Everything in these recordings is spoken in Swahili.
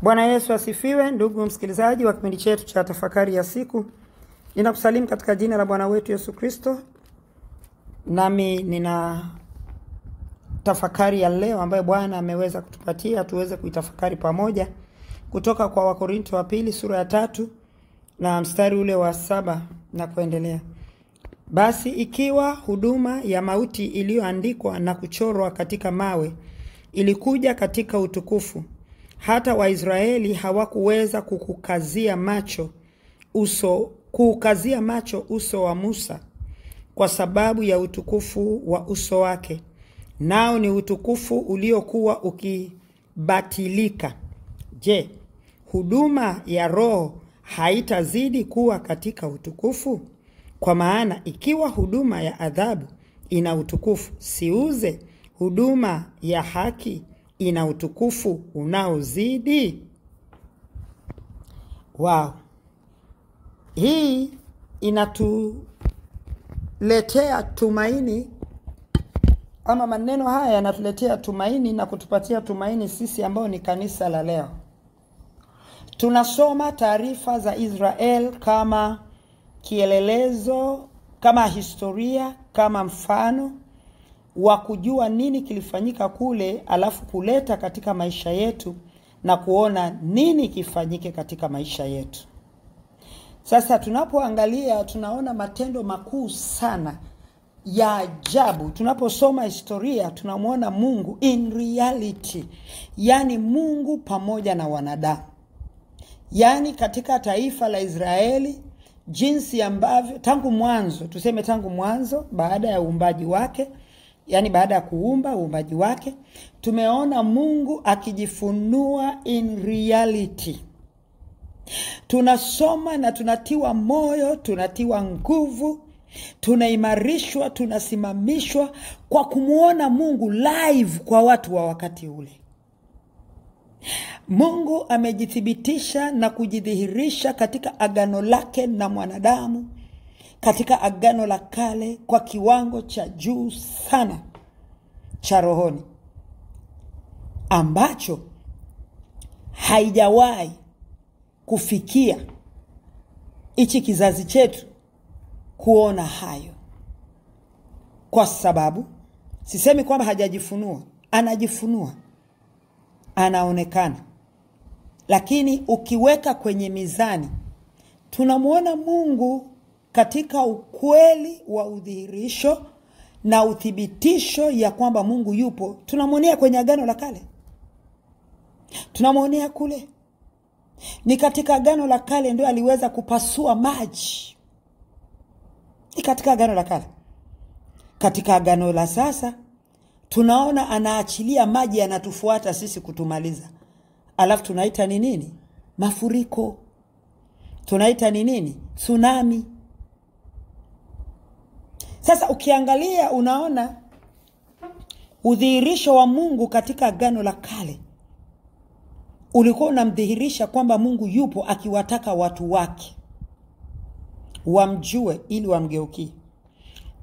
Bwana Yesu asifiwe. Ndugu msikilizaji wa kipindi chetu cha tafakari ya siku, ninakusalimu katika jina la Bwana wetu Yesu Kristo. Nami nina tafakari ya leo ambayo Bwana ameweza kutupatia tuweze kuitafakari pamoja, kutoka kwa Wakorintho wa pili sura ya 3 na mstari ule wa 7 na kuendelea. Basi ikiwa huduma ya mauti iliyoandikwa na kuchorwa katika mawe ilikuja katika utukufu, hata Waisraeli hawakuweza kukazia macho uso wa Musa kwa sababu ya utukufu wa uso wake, nao ni utukufu uliokuwa ukibatilika. Je, huduma ya roho haitazidi kuwa katika utukufu? Kwa maana ikiwa huduma ya adhabu ina utukufu, siuze huduma ya haki ina utukufu unaozidi. Wow. Hii inatuletea tumaini, ama maneno haya yanatuletea tumaini na kutupatia tumaini sisi ambao ni kanisa la leo. Tunasoma taarifa za Israel kama kielelezo, kama historia, kama mfano wa kujua nini kilifanyika kule, alafu kuleta katika maisha yetu na kuona nini kifanyike katika maisha yetu. Sasa tunapoangalia tunaona matendo makuu sana ya ajabu. Tunaposoma historia tunamwona Mungu in reality, yani Mungu pamoja na wanadamu. Yani katika taifa la Israeli, jinsi ambavyo tangu mwanzo baada ya uumbaji wake, yani baada ya kuumba uumbaji wake, tumeona Mungu akijifunua in reality. Tunasoma na tunatiwa moyo, tunatiwa nguvu, tunaimarishwa, tunasimamishwa kwa kumuona Mungu live kwa watu wa wakati ule. Mungu amejithibitisha na kujidhihirisha katika agano lake na mwanadamu, katika agano la kale kwa kiwango cha juu sana cha rohoni, ambacho haijawahi kufikia hichi kizazi chetu kuona hayo. Kwa sababu sisemi kwamba hajajifunua, anajifunua, anaonekana. Lakini ukiweka kwenye mizani, tunamuona Mungu katika ukweli wa udhihirisho na uthibitisho ya kwamba Mungu yupo. Tunamuonea kwenye agano la kale, tunamuonea kule. Ni katika agano la kale ndio aliweza kupasua maji. Ni katika agano la kale. Katika agano la sasa tunaona anaachilia maji yanatufuata sisi kutumaliza. Alafu tunaita ni nini? Mafuriko. Tunaita ni nini? Tsunami. Sasa ukiangalia unaona udhihirisho wa Mungu katika agano la kale ulikuwa unamdhihirisha kwamba Mungu yupo akiwataka watu wake wamjue ili wamgeukie.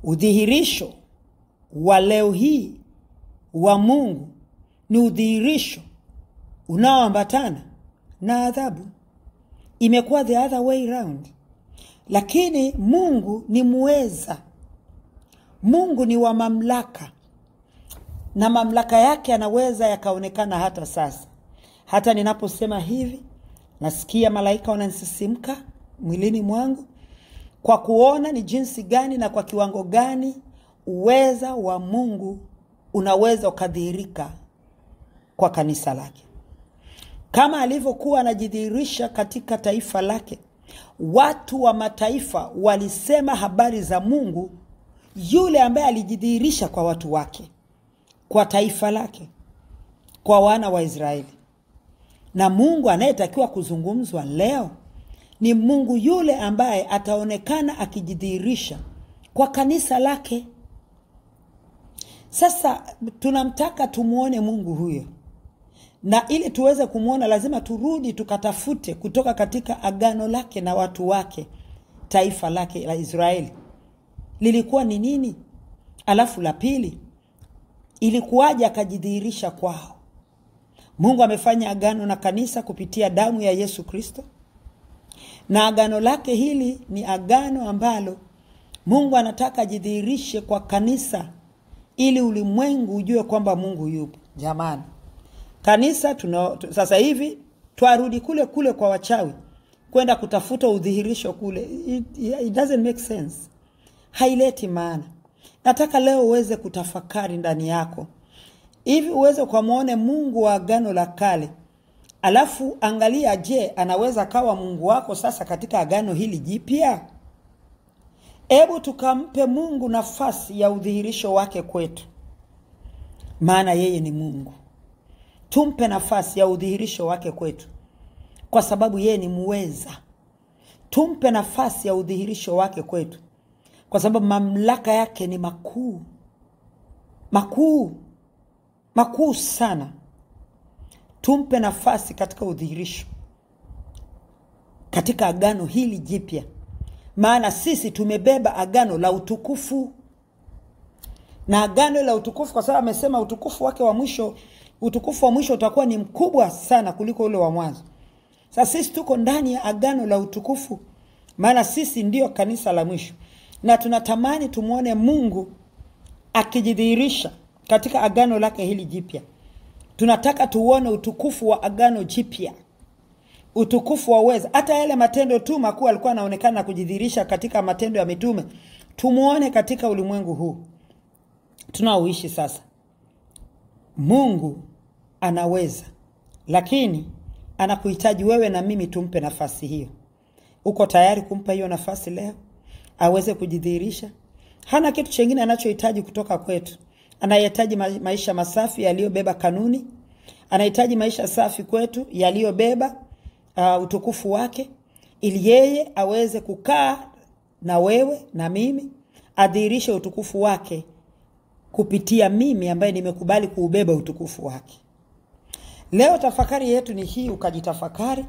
Udhihirisho wa leo hii wa Mungu ni udhihirisho unaoambatana na adhabu. Imekuwa the other way round. Lakini Mungu ni muweza. Mungu ni wa mamlaka. Na mamlaka yake anaweza yakaonekana hata sasa. Hata ninaposema hivi, nasikia malaika wananisisimka mwilini mwangu kwa kuona ni jinsi gani na kwa kiwango gani uweza wa Mungu unaweza ukadhihirika kwa kanisa lake. Kama alivyokuwa anajidhihirisha katika taifa lake, watu wa mataifa walisema habari za Mungu yule ambaye alijidhihirisha kwa watu wake, kwa taifa lake, kwa wana wa Israeli. Na Mungu anayetakiwa kuzungumzwa leo ni Mungu yule ambaye ataonekana akijidhihirisha kwa kanisa lake. Sasa tunamtaka tumuone Mungu huyo. Na ili tuweze kumuona lazima turudi tukatafute kutoka katika agano lake na watu wake, taifa lake la Israeli lilikuwa ni nini? Alafu la pili, ilikuwaje akajidhihirisha kwao? Mungu amefanya agano na kanisa kupitia damu ya Yesu Kristo. Na agano lake hili ni agano ambalo Mungu anataka ajidhihirishe kwa kanisa ili ulimwengu ujue kwamba Mungu yupo. Jamani, kanisa sasa hivi twarudi kule kule kwa wachawi kwenda kutafuta udhihirisho kule. It doesn't make sense. Haileti maana. Nataka leo uweze kutafakari ndani yako, hivi uweze kumuone Mungu wa agano la kale, alafu angalia, je, anaweza kawa Mungu wako sasa katika agano hili jipya? Hebu tukampe Mungu nafasi ya udhihirisho wake kwetu, maana yeye ni Mungu. Tumpe nafasi ya udhihirisho wake kwetu kwa sababu yeye ni muweza. Tumpe nafasi ya udhihirisho wake kwetu kwa sababu mamlaka yake ni makuu. Makuu sana. Tumpe nafasi katika udhihirisho katika agano hili jipya, maana sisi tumebeba agano la utukufu. Na agano la utukufu, kwa sababu amesema utukufu wake wa mwisho, utukufu wa mwisho utakuwa ni mkubwa sana kuliko ule wa mwanzo. Sasa sisi tuko ndani ya agano la utukufu, maana sisi ndio kanisa la mwisho. Na tunatamani tumuone Mungu akijidhihirisha katika agano lake hili jipya. Tunataka tuone utukufu wa agano jipya, utukufu wa uweza. Hata yale matendo tu makuu alikuwa anaonekana kujidhihirisha katika matendo ya mitume, tumuone katika ulimwengu huu tunaoishi sasa. Mungu anaweza, lakini anakuhitaji wewe na mimi tumpe nafasi hiyo. Uko tayari kumpa hiyo nafasi leo aweze kujidhihirisha? Hana kitu kingine anachohitaji kutoka kwetu. Anahitaji maisha masafi yaliyobeba kanuni. Anahitaji maisha safi kwetu yaliyobeba utukufu wake, ili yeye aweze kukaa na wewe na mimi, adhihirishe utukufu wake kupitia mimi ambaye nimekubali kuubeba utukufu wake. Leo tafakari yetu ni hii, ukajitafakari,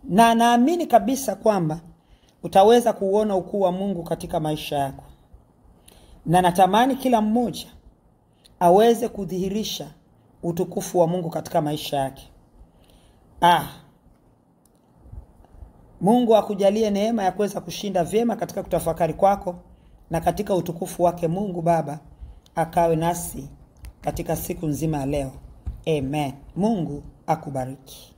na naamini kabisa kwamba utaweza kuona ukuu wa Mungu katika maisha yako. Na natamani kila mmoja aweze kudhihirisha utukufu wa Mungu katika maisha yake. Mungu akujalie neema ya kuweza kushinda vyema katika kutafakari kwako, na katika utukufu wake Mungu Baba akawe nasi katika siku nzima leo. Amen. Mungu akubariki.